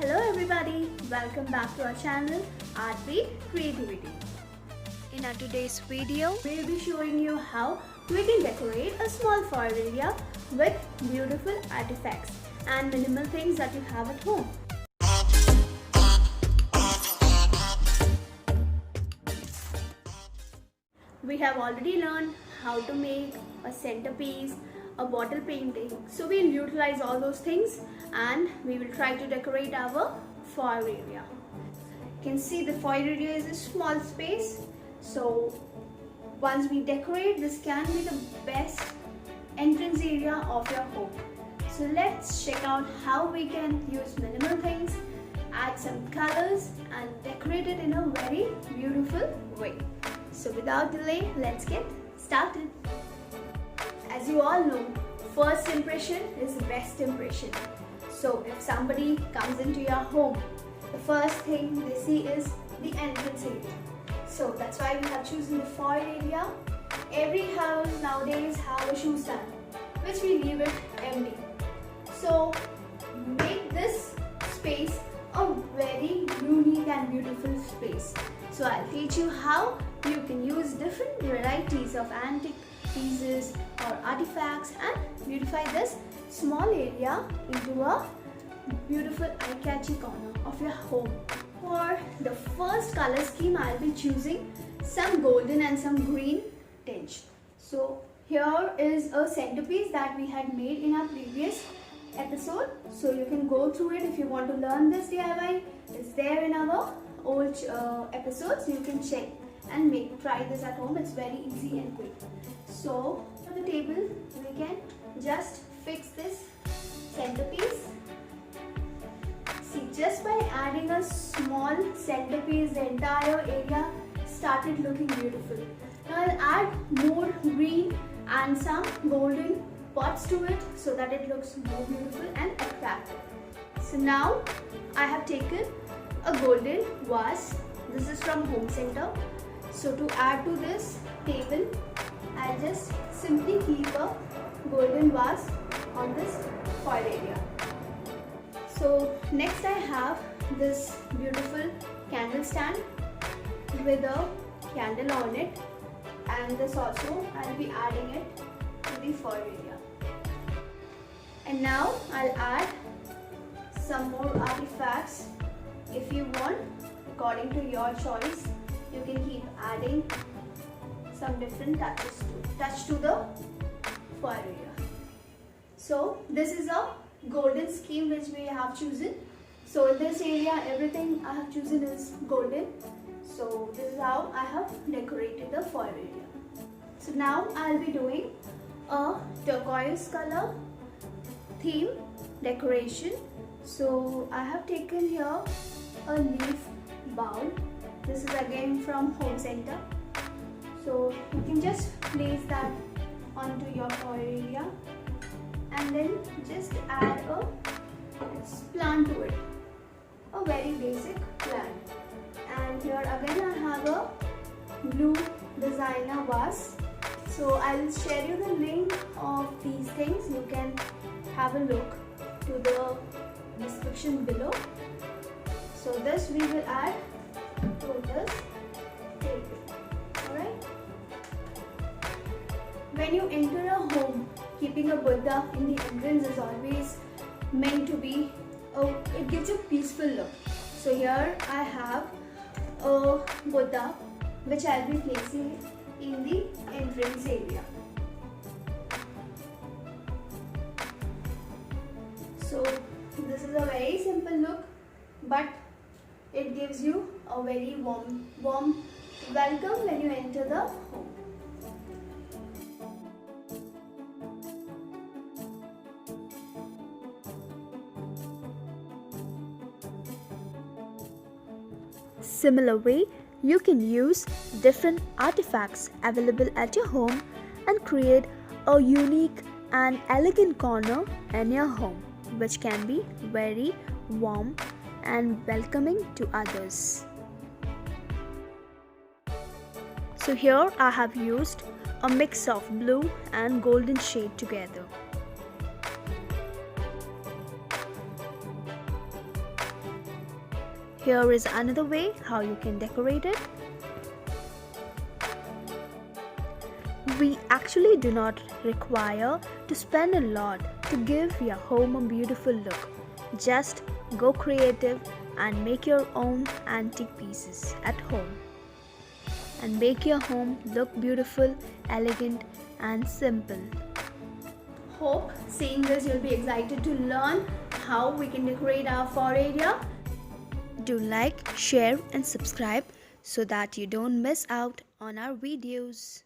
Hello everybody, welcome back to our channel Art Beat Creativity. In our today's video, we'll be showing you how we can decorate a small foil area with beautiful artifacts and minimal things that you have at home. We have already learned how to make a centerpiece, a bottle painting. So we'll utilize all those things and we will try to decorate our foil area. You can see the foil area is a small space. So once we decorate, this can be the best entrance area of your home. So let's check out how we can use minimal things, add some colors and decorate it in a very beautiful way. So without delay, let's get started. As you all know, first impression is the best impression. So if somebody comes into your home, the first thing they see is the entrance area. So that's why we have chosen the foil area. Every house nowadays have a shoe stand, which we leave it empty. So make this space a very unique and beautiful space. So I'll teach you how you can use different varieties of antique pieces or artifacts and beautify this small area into a beautiful eye-catchy corner of your home. For the first color scheme, I'll be choosing some golden and some green tinge. So here is a centerpiece that we had made in our previous episode. So you can go through it if you want to learn this DIY. It's there in our old episodes. You can check and try this at home. It's very easy and quick. So for the table, we can just fix this centerpiece. See, just by adding a small centerpiece, the entire area started looking beautiful. Now I'll add more green and some golden pots to it so that it looks more beautiful and attractive. So now I have taken a golden vase. This is from Home Center. So to add to this table, I'll just simply keep a golden vase on this foil area. So next I have this beautiful candle stand with a candle on it, and this also I'll be adding it to the foil area. And now I'll add some more artifacts. If you want, according to your choice, you can keep adding some different touch to the foil area. So this is a golden scheme which we have chosen. So in this area, everything I have chosen is golden. So this is how I have decorated the foil area. So now I'll be doing a turquoise color theme decoration. So I have taken here a leaf bowl. This is again from Home Center. So you can just place that onto your foil area and then just add a plant to it, a very basic plant. And here again I have a blue designer vase. So I'll share you the link of these things. You can have a look to the description below. So this we will add to this table. Alright. When you enter a home, keeping a Buddha in the entrance is always meant to be, it gives a peaceful look. So here I have a Buddha which I'll be placing in the entrance area. So this is a very simple look, but it gives you a very warm welcome when you enter the home. Similar way, you can use different artifacts available at your home and create a unique and elegant corner in your home, which can be very warm and welcoming to others. So here I have used a mix of blue and golden shade together. Here is another way how you can decorate it. We actually do not require to spend a lot to give your home a beautiful look. Just go creative and make your own antique pieces at home. And make your home look beautiful, elegant and simple. Hope seeing this you'll be excited to learn how we can decorate our floor area. Do like, share and subscribe so that you don't miss out on our videos.